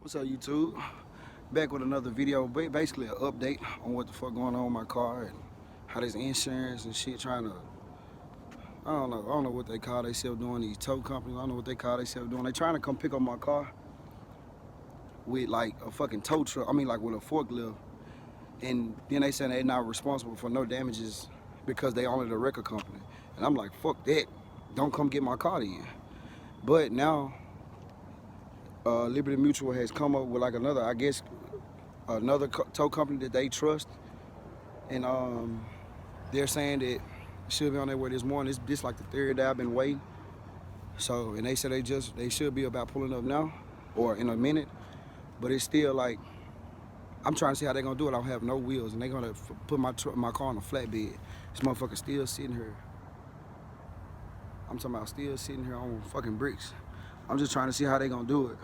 What's up, YouTube? Back with another video, basically an update on what the fuck going on with my car and how this insurance and shit trying to, I don't know what they call themselves doing, these tow companies, I don't know what they call themselves doing. They trying to come pick up my car with like a fucking tow truck, like with a forklift. And then they saying they're not responsible for no damages because they only the record company. And I'm like, fuck that, don't come get my car then. But now, Liberty Mutual has come up with like another, I guess, another tow company that they trust, and they're saying that it should be on their way this morning. This like the third day I've been waiting. So, and they said they should be about pulling up now, or in a minute. But it's still like, I'm trying to see how they're gonna do it. I don't have no wheels, and they're gonna put my car on a flatbed. This motherfucker still sitting here. I'm talking about still sitting here on fucking bricks. I'm just trying to see how they gonna do it.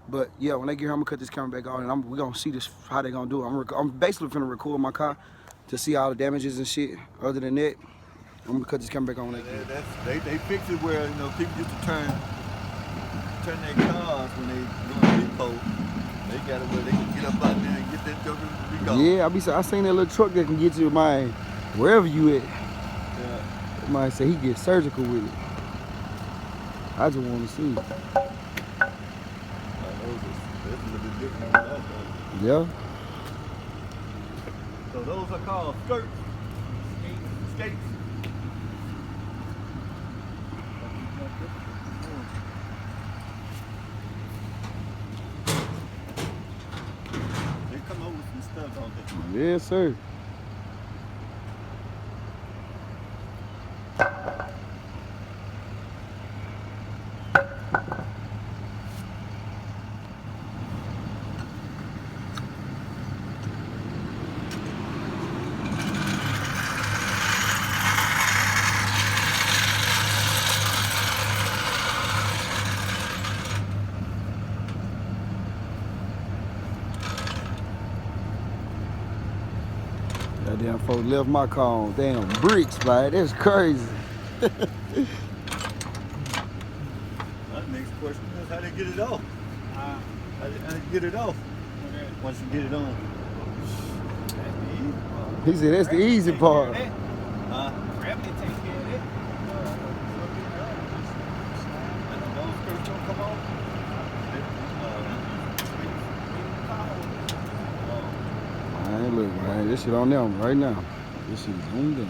But yeah, when they get here, I'm gonna cut this camera back on, and we're gonna see this how they gonna do it. I'm basically finna record my car to see all the damages and shit. Other than that, I'm gonna cut this camera back on. They fix it where people used to turn their cars when they doing repo. They got it where they can get up out there and get that joker to be gone. Yeah, I seen that little truck that can get you wherever you at. Yeah. Might say he get surgical with it. I just want to see. That's a little bit different than that, though. Yeah. So those are called skirts. Skates. They come up with some stuff, don't they? Yes, sir. Goddamn folks left my car on damn bricks, man. That's crazy. My next question is how they get it off. How they get it off once you get it on. He said that's the easy part. Gravity take care of that. Those skirts don't come off. Man, look, man, this shit on them right now. This shit is on them.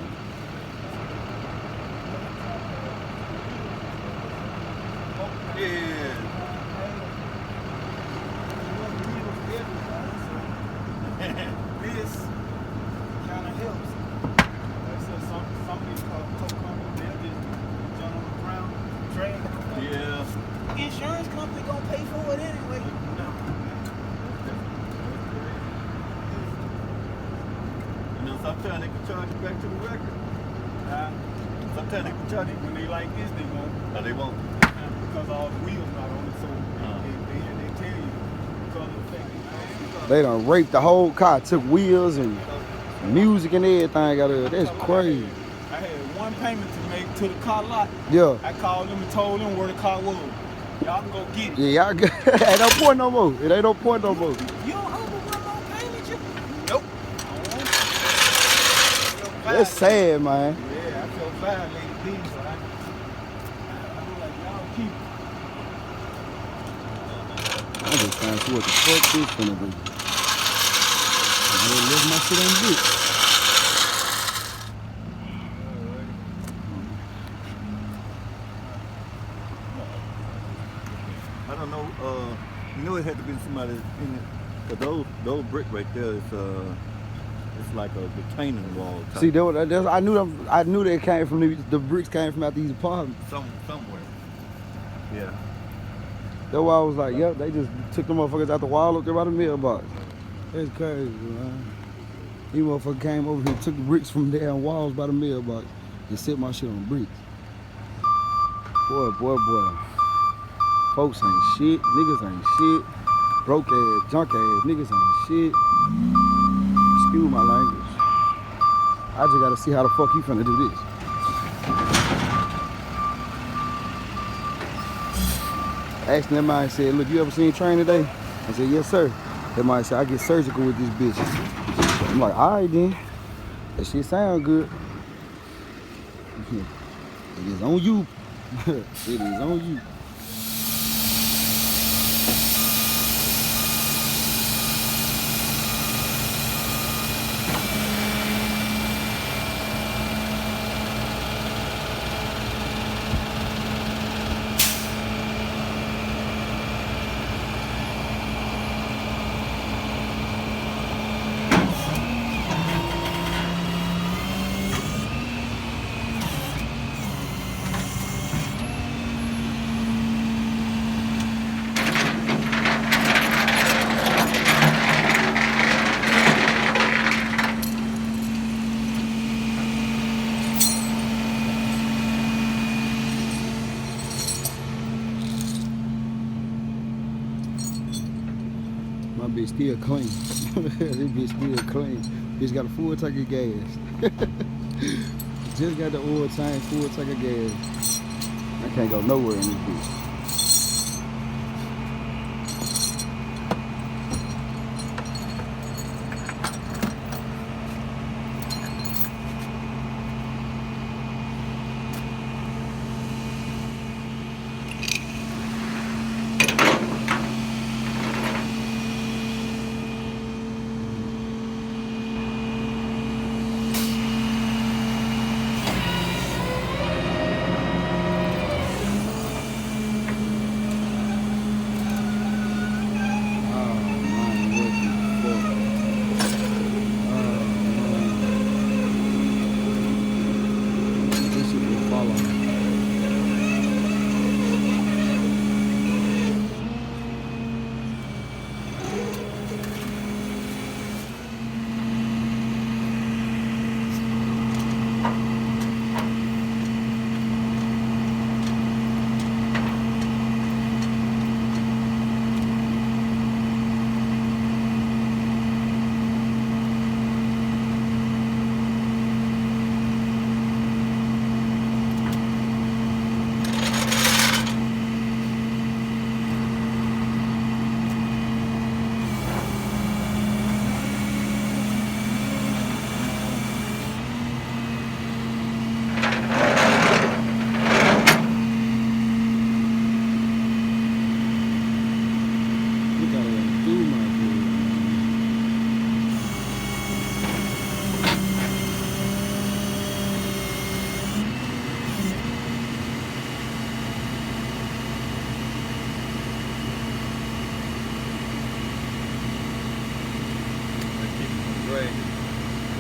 Yeah. This kind of helps. Like so some of these tow companies, they'll just jump on the ground, drag it. Yeah. Insurance company gonna pay for it anyway. Sometimes they can charge you back to the record. Sometimes they can charge you When they like this, they won't. No, they won't. Because all the wheels not on it, so they tell you because of the fact that They done raped the whole car, took wheels and music and everything out of it. That's crazy. I had one payment to make to the car lot. Yeah. I called them and told them where the car was. Y'all can go get it. Yeah, y'all good. It ain't no point no more. It ain't no point no more. You don't owe me one more payment, you? Nope. That's sad, man. Yeah, I felt violated these, so I feel like y'all keep it. I'm just trying to see what the fuck this finna do. I'm gonna lift my shit on this. I don't know. It had to be somebody in it. Cause those brick right there is it's like a retaining wall type. See, I knew they came from the bricks came from out these apartments. Somewhere. Yeah. That's why I was like, yep, they just took the motherfuckers out the wall up there by the mailbox. That's crazy, man. These motherfuckers came over here, took the bricks from damn walls by the mailbox, and set my shit on bricks. Boy. Folks ain't shit, niggas ain't shit. Broke ass, junk ass, niggas ain't shit. Excuse my language. I just gotta see how the fuck he finna do this. Asking that man, said, look, you ever seen Train today? I said, yes, sir. They might say, I get surgical with this bitch. I'm like, all right, then. That shit sound good. It is on you. It is on you. My bitch still clean. This bitch still clean. Bitch got a full tank of gas. Just got the oil tank, full tank of gas. I can't go nowhere in this bitch.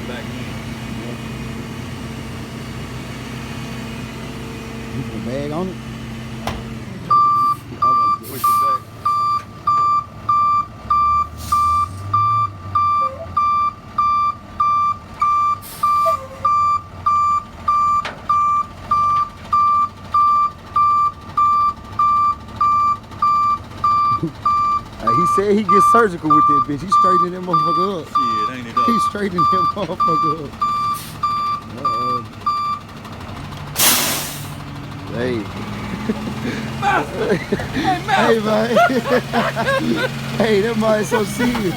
Back in. You put a bag on it? Push it back. He said he gets surgical with that bitch. He straightening that motherfucker up. Shit, ain't it up? He straightening that motherfucker up. Uh-oh. Hey. Hey, man. Hey, that might so serious.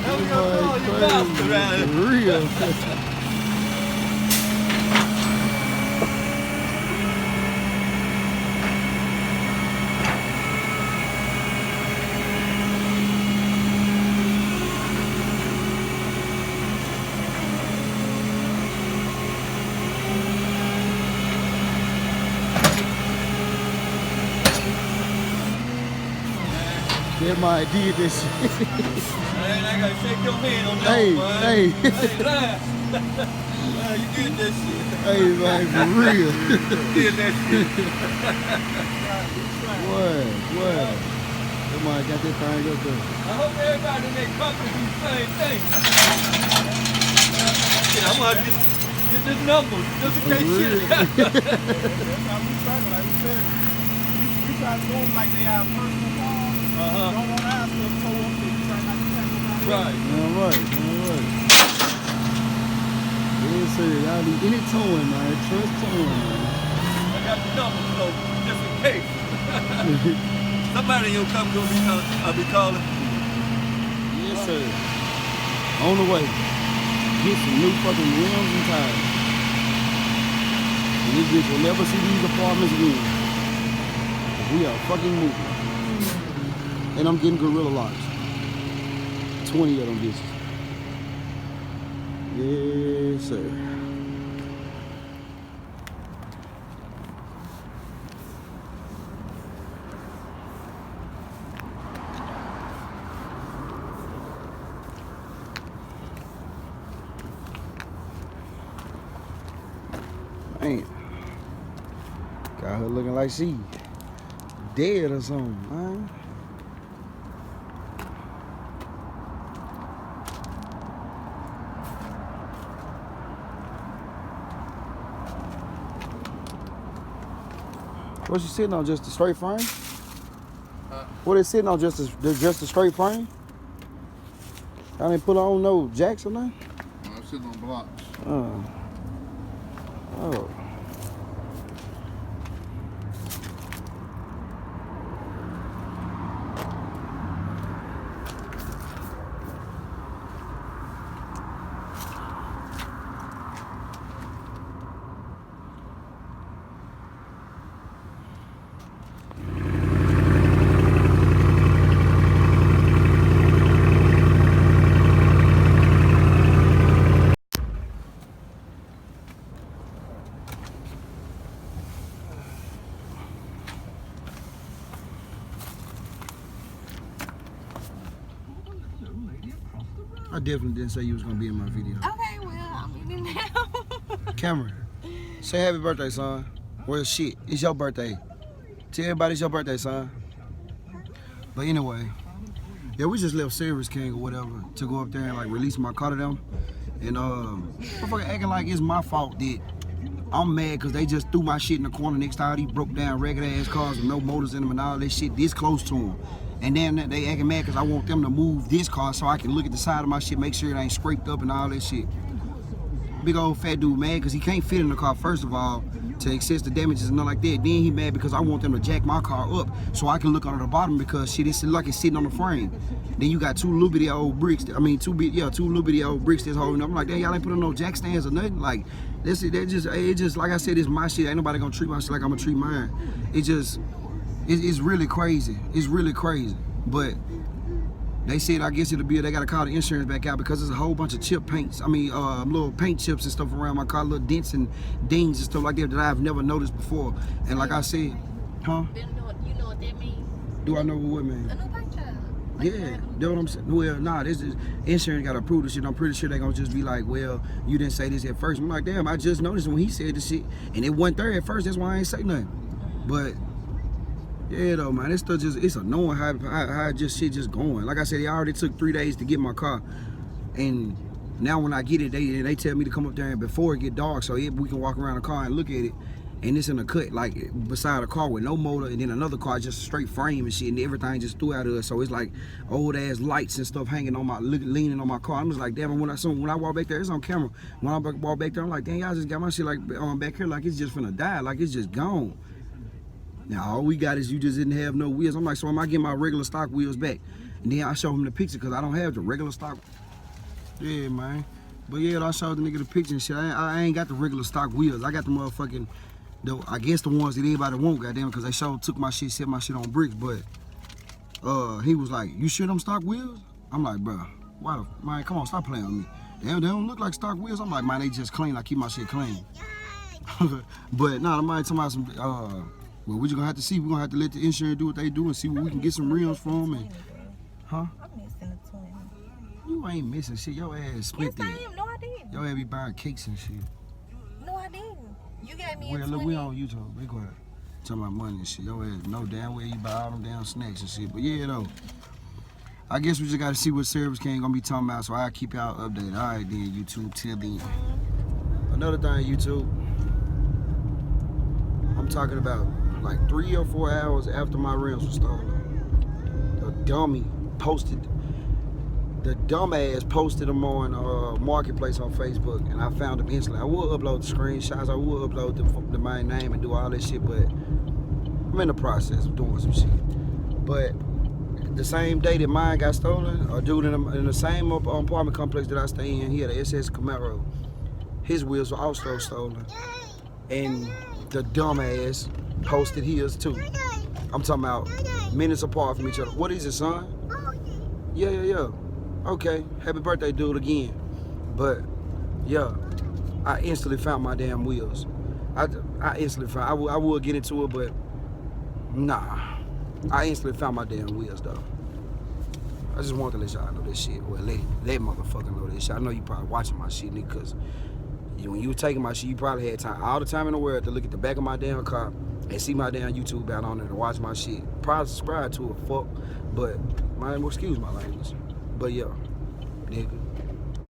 How we gonna call you bastard around here? For real. That might did this shit. Man, I gotta shake your hand on that Hey, one, man. hey. Hey, Lance. Man, you did that shit. Hey, man, for real. You did that shit. What? That might got that thing up there. I hope everybody in their company do the same thing. Yeah, I'm gonna get this number just in case shit happens. That's how we struggle. Like we said, we try to do them like they have personal cars. Don't want to ask them to tow up. They try not to tackle nobody. Right. All right. Yeah, sir. Y'all need any towing, man. Trust towing, man. I got the number, so just in case. Somebody in your company gonna be calling. Yes, sir. On the way. Get some new fucking rims and tires. And this bitch will never see these apartments again. We are fucking moving. And I'm getting Gorilla Locks. 20 of them bitches. Yes, sir. Man. Got her looking like she dead or something, man. What she sitting on? Just a straight frame? What they sitting on? Just a straight frame? I didn't put on no jacks or nothing? I'm sitting on blocks. Oh. I definitely didn't say you was gonna be in my video. Okay, well, I'm in it now. Cameron, say happy birthday, son. Well, shit, it's your birthday. Tell everybody it's your birthday, son. But anyway, yeah, we just left Service King or whatever to go up there and like release my car to them. And motherfucker acting like it's my fault that I'm mad because they just threw my shit in the corner next to all these broke down ragged ass cars with no motors in them and all that shit this close to them. And then they acting mad because I want them to move this car so I can look at the side of my shit, make sure it ain't scraped up and all that shit. Big old fat dude mad because he can't fit in the car, first of all, to access the damages and nothing like that. Then he mad because I want them to jack my car up so I can look under the bottom because shit, it's like it's sitting on the frame. Then you got two little bitty old bricks, two little bitty old bricks that's holding up. I'm like, damn, y'all ain't put on no jack stands or nothing. Like, it just, like I said, it's my shit. Ain't nobody gonna treat my shit like I'm gonna treat mine. It's really crazy. It's really crazy. But they said, I guess they gotta call the insurance back out because there's a whole bunch of chip paints. Little paint chips and stuff around my car, little dents and dings and stuff like that I've never noticed before. And like I said, huh? You know what that means? Do I know what it means? A new paint job. Yeah, that's what I'm saying. Well, nah, this is insurance got to approve this shit. I'm pretty sure they gonna just be like, well, you didn't say this at first. I'm like, damn, I just noticed when he said this shit, and it wasn't there at first. That's why I ain't say nothing. But yeah, though, man, this stuff it's annoying how just shit just going. Like I said, it already took 3 days to get my car, and now when I get it, they tell me to come up there and before it get dark, so we can walk around the car and look at it. And it's in a cut, like beside a car with no motor, and then another car just straight frame and shit, and everything just threw out of us. So it's like old ass lights and stuff hanging on leaning on my car. I'm just like, damn. When I walk back there, it's on camera. When I walk back there, I'm like, damn, y'all just got my shit like back here, like it's just finna die, like it's just gone. Now all we got is you just didn't have no wheels. I'm like, so am I getting my regular stock wheels back? And then I show him the picture because I don't have the regular stock. Yeah, man. But yeah, I showed the nigga the picture and shit. I ain't got the regular stock wheels. I got the motherfucking. I guess the ones that everybody want, goddamn, because they sure took my shit, set my shit on bricks. But he was like, "You sure them stock wheels?" I'm like, "Bro, why man? Come on, stop playing with me. They don't look like stock wheels." I'm like, "Man, they just clean. I keep my shit clean." But nah, I might talking about some. Well, we just gonna have to see. We gonna have to let the insurance do what they do and see what we can get some rims from. And huh? I'm missing a twin. You ain't missing shit. Your ass split Yes, that. I am. No, I didn't. Your ass be buying cakes and shit. No, I didn't. You gave me Well, a 20. look, we on YouTube. Be quiet. Talking about money and shit. Your ass know damn well you buy all them damn snacks and shit. But yeah, though. I guess we just gotta see what Service King gonna be talking about, so I'll keep y'all updated. All right, then, YouTube. Till then. Another thing, YouTube. I'm talking about like 3 or 4 hours after my rims were stolen. The dumbass posted them on Marketplace on Facebook, and I found them instantly. I will upload the screenshots, I will upload the main name and do all that shit, but I'm in the process of doing some shit. But the same day that mine got stolen, a dude in the same apartment complex that I stay in, he had an SS Camaro. His wheels were also stolen. And the dumbass posted his too. I'm talking about minutes apart from each other. What is it, son? Yeah. Okay, happy birthday, dude, again. But, yeah, I instantly found my damn wheels. I instantly found, I would get into it, but nah. I instantly found my damn wheels, though. I just wanted to let y'all know this shit. Well, let motherfucker know this shit. I know you probably watching my shit, nigga, because when you were taking my shit, you probably had time, all the time in the world to look at the back of my damn car and see my damn YouTube out on it and watch my shit. Probably subscribe to it, fuck. But, excuse my language. But, yeah, nigga.